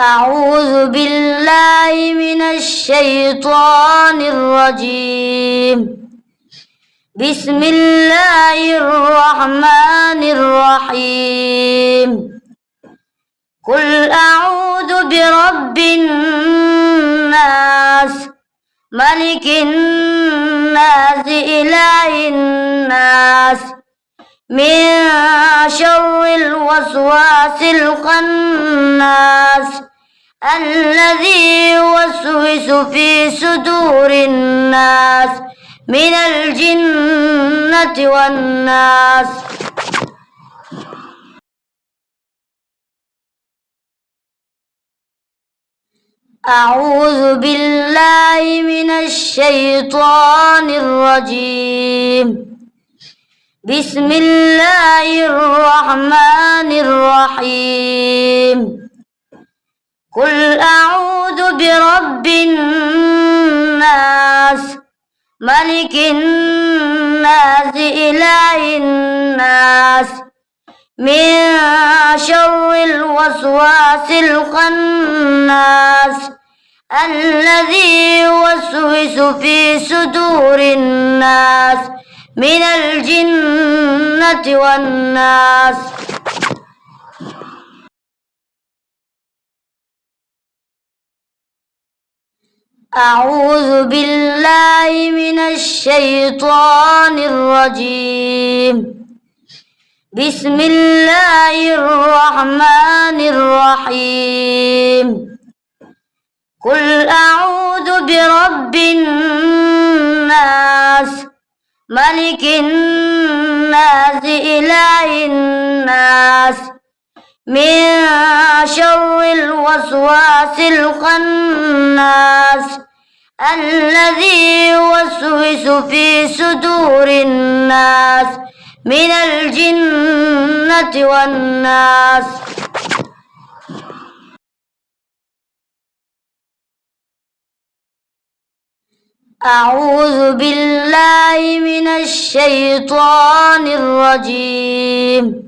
أعوذ بالله من الشيطان الرجيم. بسم الله الرحمن الرحيم. قل أعوذ برب الناس ملك الناس إله الناس من شر الوسواس الخناس الذي يوسوس في صدور الناس من الجنة والناس. أعوذ بالله من الشيطان الرجيم. بسم الله الرحمن الرحيم. قل أعوذ برب الناس ملك الناس إله الناس من شر الوسواس الخناس الذي يوسوس في صدور الناس من الجنة والناس. أعوذ بالله من الشيطان الرجيم. بسم الله الرحمن الرحيم. قل أعوذ برب الناس ملك الناس إله الناس من شر الوسواس الخناس الذي يوسوس في صدور الناس من الجنة والناس. أعوذ بالله من الشيطان الرجيم.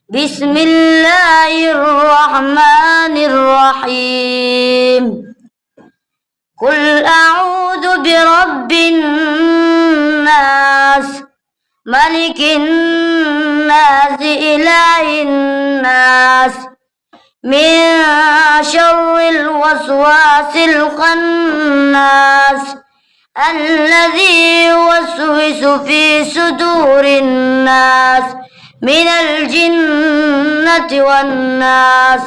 بسم الله الرحمن الرحيم. قل أعوذ برب الناس ملك الناس إله الناس من شر الوسواس الخناس الذي يوسوس في صدور الناس من الجنة والناس.